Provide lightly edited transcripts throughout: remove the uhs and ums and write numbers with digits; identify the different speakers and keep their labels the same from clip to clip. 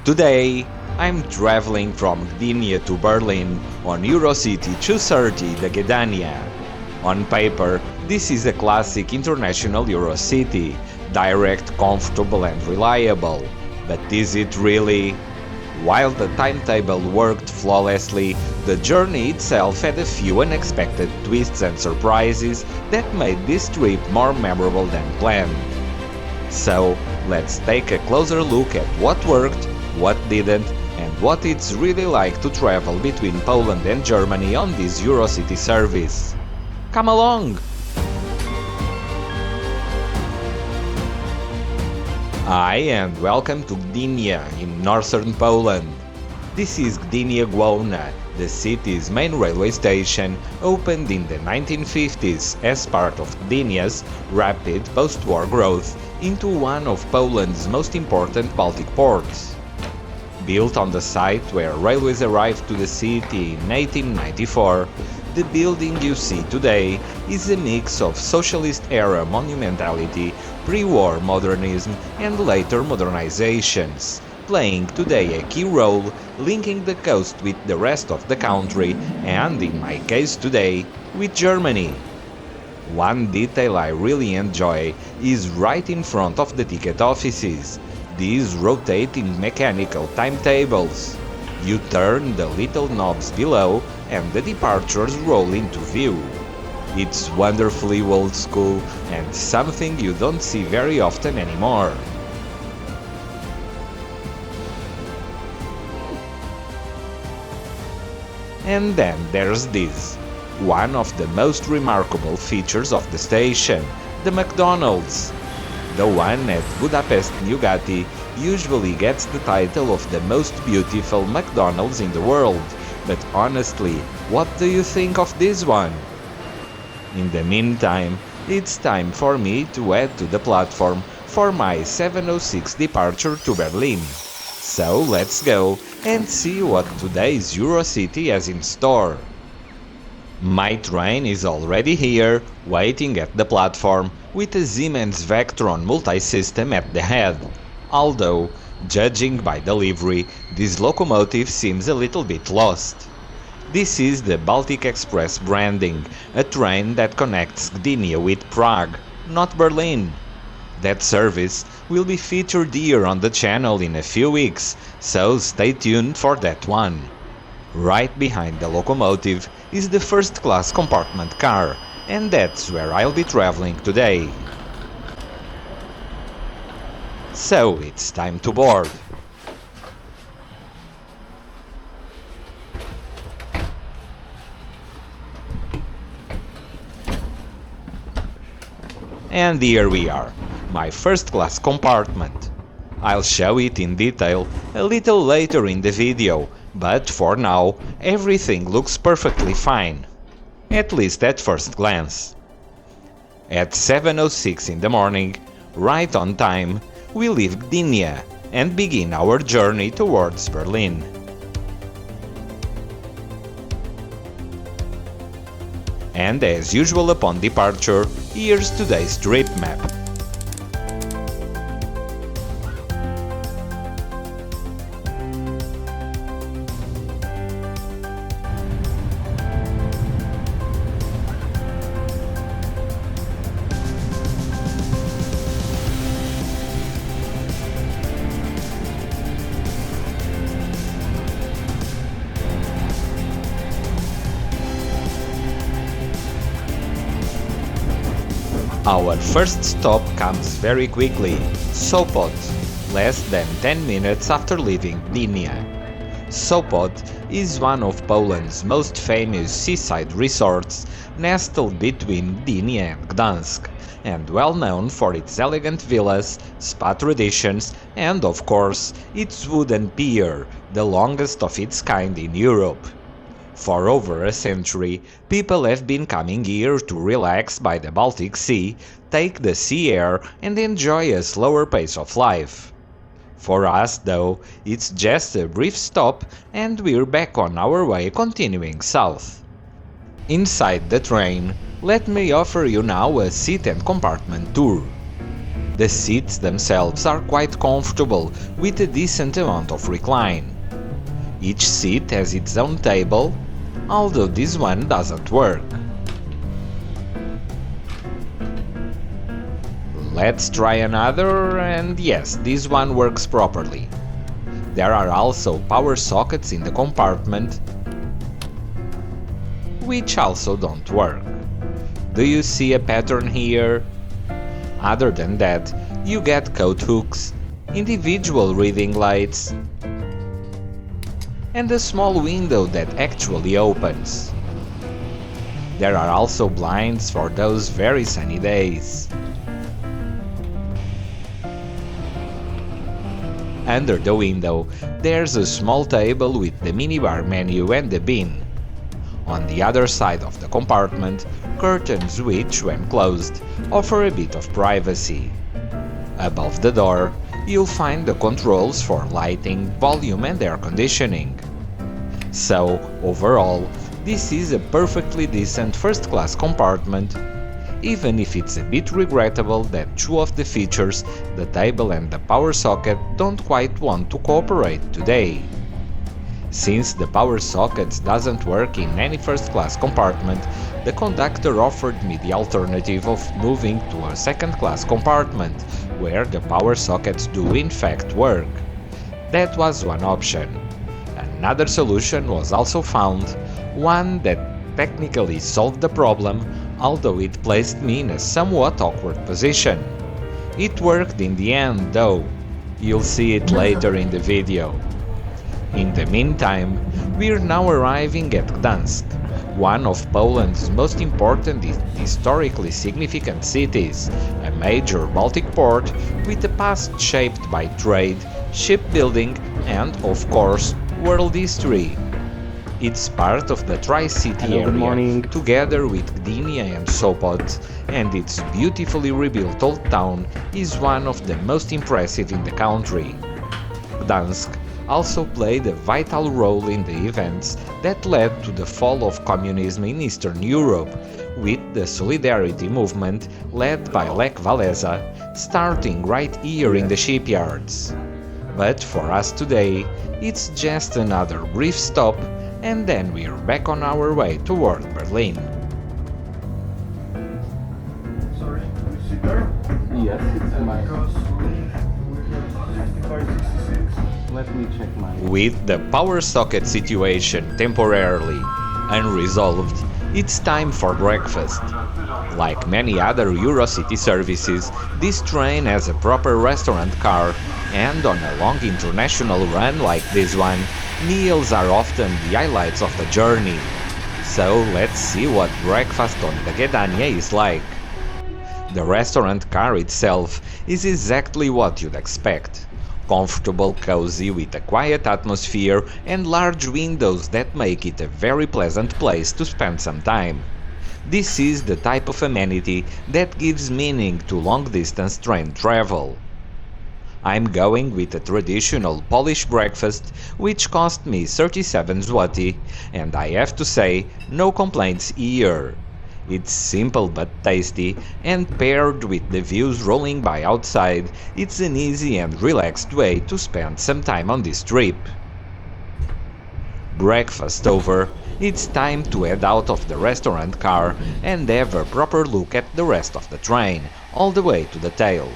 Speaker 1: Today, I'm traveling from Gdynia to Berlin on EuroCity 230 the Gedania. On paper, this is a classic international EuroCity, direct, comfortable and reliable. But is it really? While the timetable worked flawlessly, the journey itself had a few unexpected twists and surprises that made this trip more memorable than planned. So, let's take a closer look at what worked, what didn't, and what it's really like to travel between Poland and Germany on this EuroCity service. Come along! Hi and welcome to Gdynia in northern Poland. This is Gdynia Glowna, the city's main railway station, opened in the 1950s as part of Gdynia's rapid post-war growth into one of Poland's most important Baltic ports. Built on the site where railways arrived to the city in 1894, the building you see today is a mix of socialist-era monumentality, pre-war modernism and later modernizations, playing today a key role linking the coast with the rest of the country and, in my case today, with Germany. One detail I really enjoy is right in front of the ticket offices, these rotating mechanical timetables. You turn the little knobs below and the departures roll into view. It's wonderfully old school and something you don't see very often anymore. And then there's this, one of the most remarkable features of the station, the McDonald's. The one at Budapest Nyugati usually gets the title of the most beautiful McDonald's in the world, but honestly, what do you think of this one? In the meantime, it's time for me to head to the platform for my 7:06 departure to Berlin. So let's go and see what today's EuroCity has in store. My train is already here, waiting at the platform, with a Siemens Vectron multi-system at the head. Although, judging by the livery, this locomotive seems a little bit lost. This is the Baltic Express branding, a train that connects Gdynia with Prague, not Berlin. That service will be featured here on the channel in a few weeks, so stay tuned for that one. Right behind the locomotive is the first-class compartment car, and that's where I'll be traveling today. So it's time to board. And here we are, my first-class compartment. I'll show it in detail a little later in the video, but for now, everything looks perfectly fine. At least at first glance. At 7:06 in the morning, right on time, we leave Gdynia and begin our journey towards Berlin. And as usual upon departure, here's today's trip map. Our first stop comes very quickly, Sopot, less than 10 minutes after leaving Gdynia. Sopot is one of Poland's most famous seaside resorts, nestled between Gdynia and Gdansk, and well known for its elegant villas, spa traditions, and of course, its wooden pier, the longest of its kind in Europe. For over a century, people have been coming here to relax by the Baltic Sea, take the sea air and enjoy a slower pace of life. For us, though, it's just a brief stop and we're back on our way continuing south. Inside the train, let me offer you now a seat and compartment tour. The seats themselves are quite comfortable, with a decent amount of recline. Each seat has its own table, although this one doesn't work. Let's try another, and yes, this one works properly. There are also power sockets in the compartment, which also don't work. Do you see a pattern here? Other than that, you get coat hooks, individual reading lights, and a small window that actually opens. There are also blinds for those very sunny days. Under the window, there's a small table with the minibar menu and the bin. On the other side of the compartment, curtains which, when closed, offer a bit of privacy. Above the door, you'll find the controls for lighting, volume and air conditioning. So, overall, this is a perfectly decent first-class compartment, even if it's a bit regrettable that two of the features, the table and the power socket, don't quite want to cooperate today. Since the power sockets doesn't work in any first-class compartment, the conductor offered me the alternative of moving to a second-class compartment, where the power sockets do in fact work. That was one option. Another solution was also found, one that technically solved the problem, although it placed me in a somewhat awkward position. It worked in the end, though. You'll see it later in the video. In the meantime, we're now arriving at Gdansk, one of Poland's most important historically significant cities, a major Baltic port with a past shaped by trade, shipbuilding and, of course, world history. It's part of the Tri-City area, together with Gdynia and Sopot, and its beautifully rebuilt old town is one of the most impressive in the country. Gdansk also played a vital role in the events that led to the fall of communism in Eastern Europe, with the Solidarity movement led by Lech Walesa starting right here in the shipyards. But for us today, it's just another brief stop, and then we're back on our way toward Berlin.
Speaker 2: Sorry, which seater?
Speaker 3: Yes, it's mine.
Speaker 2: Because we have 65, 66.
Speaker 3: Let me check mine.
Speaker 1: With the power socket situation temporarily unresolved, it's time for breakfast. Like many other EuroCity services, this train has a proper restaurant car, and on a long international run like this one, meals are often the highlights of the journey. So let's see what breakfast on the Gedania is like. The restaurant car itself is exactly what you'd expect. Comfortable, cozy, with a quiet atmosphere and large windows that make it a very pleasant place to spend some time. This is the type of amenity that gives meaning to long-distance train travel. I'm going with a traditional Polish breakfast, which cost me 37 zloty, and I have to say, no complaints here. It's simple but tasty, and paired with the views rolling by outside, it's an easy and relaxed way to spend some time on this trip. Breakfast over, it's time to head out of the restaurant car and have a proper look at the rest of the train, all the way to the tail.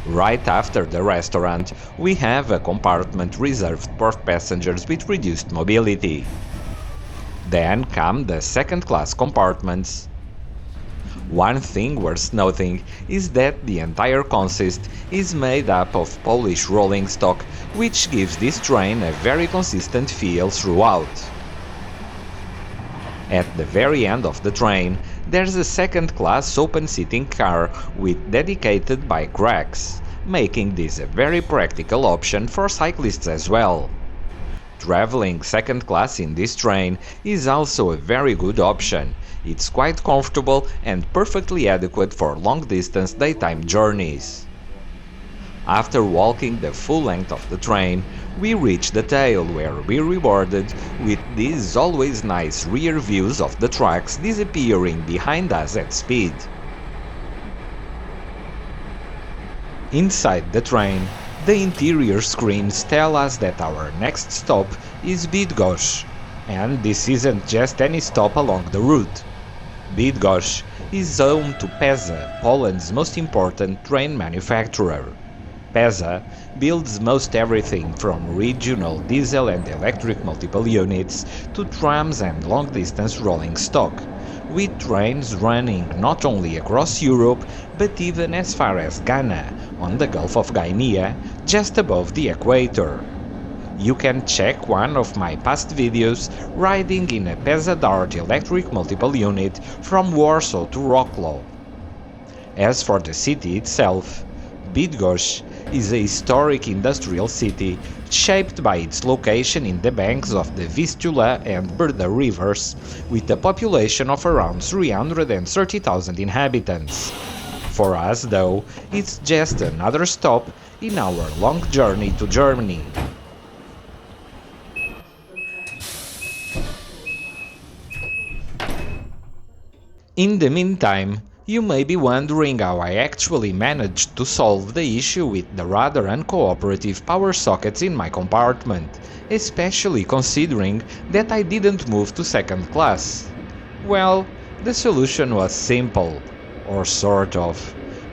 Speaker 1: Right after the restaurant, we have a compartment reserved for passengers with reduced mobility. Then come the second-class compartments. One thing worth noting is that the entire consist is made up of Polish rolling stock, which gives this train a very consistent feel throughout. At the very end of the train, there's a second-class open-seating car with dedicated bike racks, making this a very practical option for cyclists as well. Traveling second class in this train is also a very good option. It's quite comfortable and perfectly adequate for long-distance daytime journeys. After walking the full length of the train, We reached the tail, where we rewarded with these always nice rear views of the trucks disappearing behind us at speed. Inside the train, the interior screens tell us that our next stop is Bydgoszcz, and this isn't just any stop along the route. Bydgoszcz is home to PESA, Poland's most important train manufacturer. PESA builds most everything from regional diesel and electric multiple units to trams and long-distance rolling stock, with trains running not only across Europe but even as far as Ghana, on the Gulf of Gdynia, just above the equator. You can check one of my past videos riding in a PESA Dart electric multiple unit from Warsaw to Wrocław. As for the city itself, Bydgoszcz is a historic industrial city shaped by its location in the banks of the Vistula and Oder rivers, with a population of around 330,000 inhabitants. For us, though, it's just another stop in our long journey to Germany. In the meantime, you may be wondering how I actually managed to solve the issue with the rather uncooperative power sockets in my compartment, especially considering that I didn't move to second class. Well, the solution was simple, or sort of.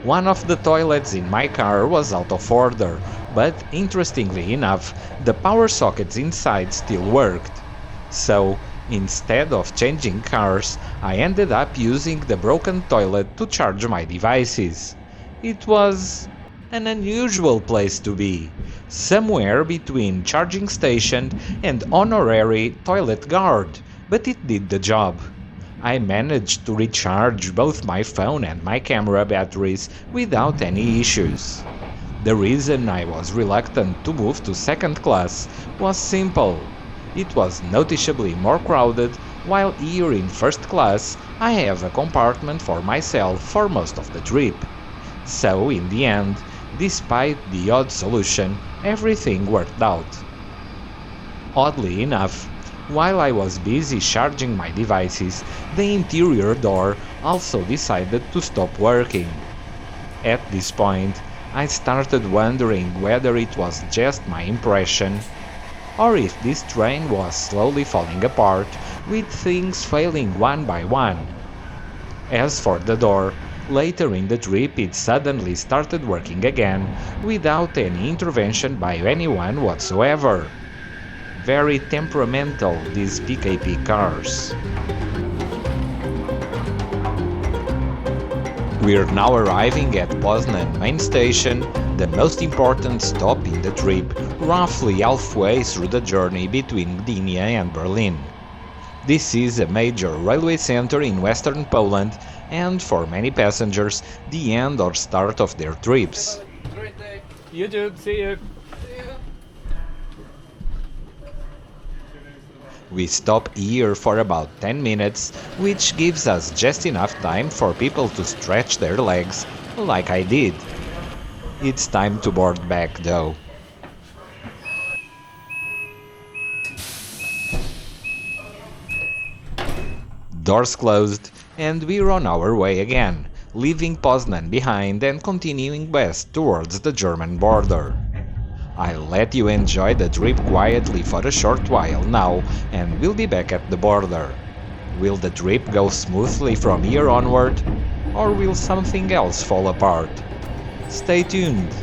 Speaker 1: One of the toilets in my car was out of order, but interestingly enough, the power sockets inside still worked. So, instead of changing cars, I ended up using the broken toilet to charge my devices. It was an unusual place to be, somewhere between charging station and honorary toilet guard, but it did the job. I managed to recharge both my phone and my camera batteries without any issues. The reason I was reluctant to move to second class was simple. It was noticeably more crowded, while here in first class I have a compartment for myself for most of the trip. So in the end, despite the odd solution, everything worked out. Oddly enough, while I was busy charging my devices, the interior door also decided to stop working. At this point, I started wondering whether it was just my impression, or if this train was slowly falling apart, with things failing one by one. As for the door, later in the trip it suddenly started working again, without any intervention by anyone whatsoever. Very temperamental, these PKP cars. We're now arriving at Poznan main station, the most important stop in the trip, roughly halfway through the journey between Gdynia and Berlin. This is a major railway center in western Poland and, for many passengers, the end or start of their trips.
Speaker 3: YouTube, see you.
Speaker 1: We stop here for about 10 minutes, which gives us just enough time for people to stretch their legs, like I did. It's time to board back, though. Doors closed, and we're on our way again, leaving Poznan behind and continuing west towards the German border. I'll let you enjoy the trip quietly for a short while now, and we'll be back at the border. Will the trip go smoothly from here onward, or will something else fall apart? Stay tuned!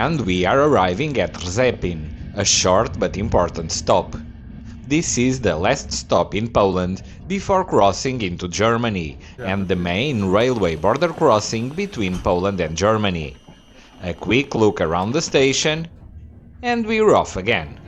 Speaker 1: And we are arriving at Rzepin, a short but important stop. This is the last stop in Poland before crossing into Germany, and the main railway border crossing between Poland and Germany. A quick look around the station, and we're off again.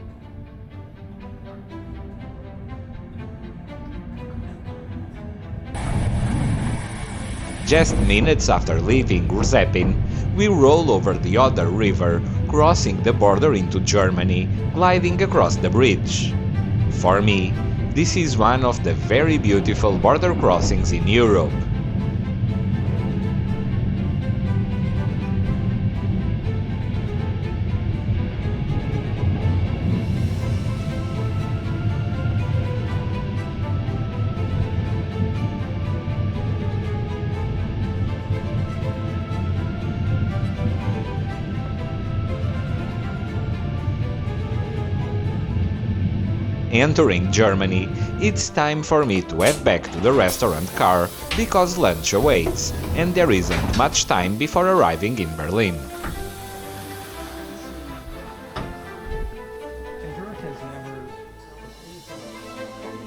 Speaker 1: Just minutes after leaving Rzepin, we roll over the Oder river, crossing the border into Germany, gliding across the bridge. For me, this is one of the very beautiful border crossings in Europe. Entering Germany, it's time for me to head back to the restaurant car because lunch awaits, and there isn't much time before arriving in Berlin.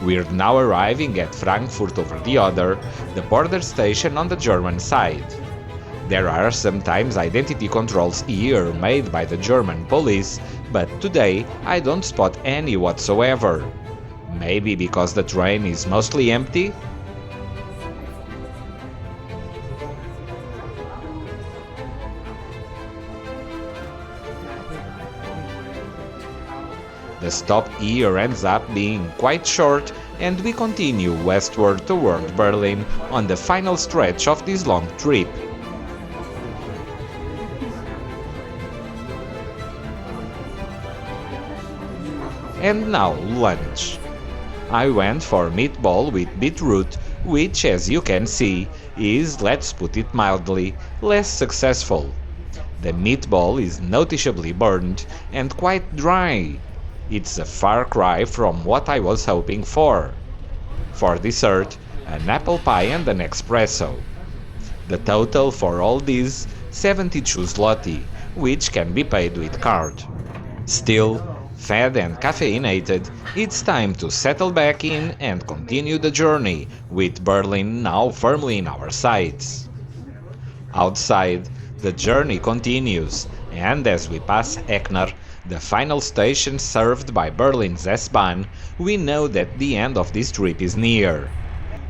Speaker 1: We're now arriving at Frankfurt over the Oder, the border station on the German side. There are sometimes identity controls here made by the German police, but today I don't spot any whatsoever. Maybe because the train is mostly empty? The stop here ends up being quite short, and we continue westward toward Berlin on the final stretch of this long trip. And now lunch. I went for meatball with beetroot, which, as you can see, is, let's put it mildly, less successful. The meatball is noticeably burned and quite dry. It's a far cry from what I was hoping for. For dessert, an apple pie and an espresso. The total for all these, 72 zloty, which can be paid with card. Still, fed and caffeinated, it's time to settle back in and continue the journey, with Berlin now firmly in our sights. Outside, the journey continues, and as we pass Eckner, the final station served by Berlin's S-Bahn, we know that the end of this trip is near.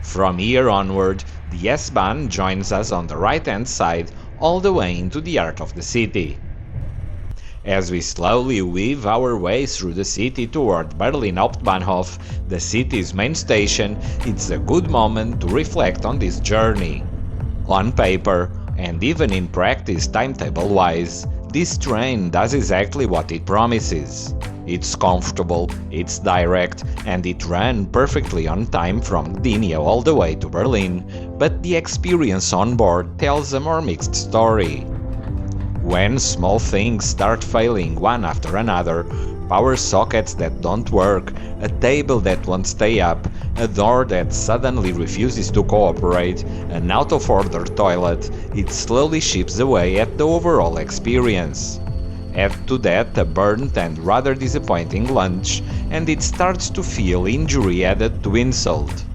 Speaker 1: From here onward, the S-Bahn joins us on the right-hand side all the way into the heart of the city. As we slowly weave our way through the city toward Berlin Hauptbahnhof, the city's main station, it's a good moment to reflect on this journey. On paper, and even in practice timetable-wise, this train does exactly what it promises. It's comfortable, it's direct, and it ran perfectly on time from Gdynia all the way to Berlin, but the experience on board tells a more mixed story. When small things start failing one after another, power sockets that don't work, a table that won't stay up, a door that suddenly refuses to cooperate, an out-of-order toilet, it slowly chips away at the overall experience. Add to that a burnt and rather disappointing lunch, and it starts to feel injury added to insult.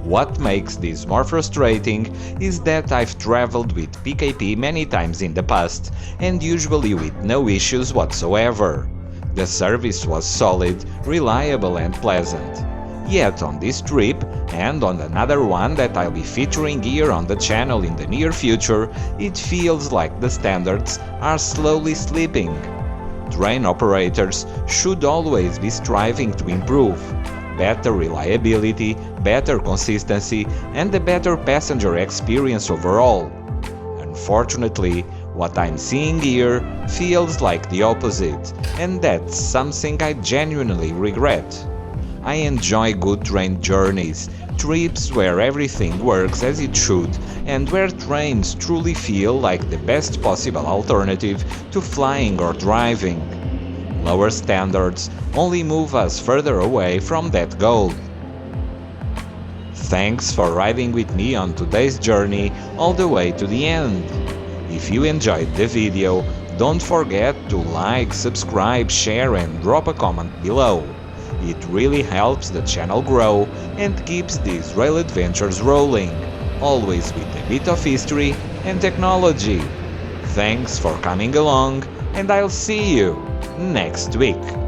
Speaker 1: What makes this more frustrating is that I've traveled with PKP many times in the past, and usually with no issues whatsoever. The service was solid, reliable and pleasant. Yet on this trip, and on another one that I'll be featuring here on the channel in the near future, it feels like the standards are slowly slipping. Train operators should always be striving to improve. Better reliability, better consistency, and a better passenger experience overall. Unfortunately, what I'm seeing here feels like the opposite, and that's something I genuinely regret. I enjoy good train journeys, trips where everything works as it should, and where trains truly feel like the best possible alternative to flying or driving. Lower standards only move us further away from that goal. Thanks for riding with me on today's journey all the way to the end. If you enjoyed the video, Don't forget to like, subscribe, share and drop a comment below. It really helps the channel grow and keeps these rail adventures rolling, always with a bit of history and technology. Thanks for coming along, and I'll see you next week.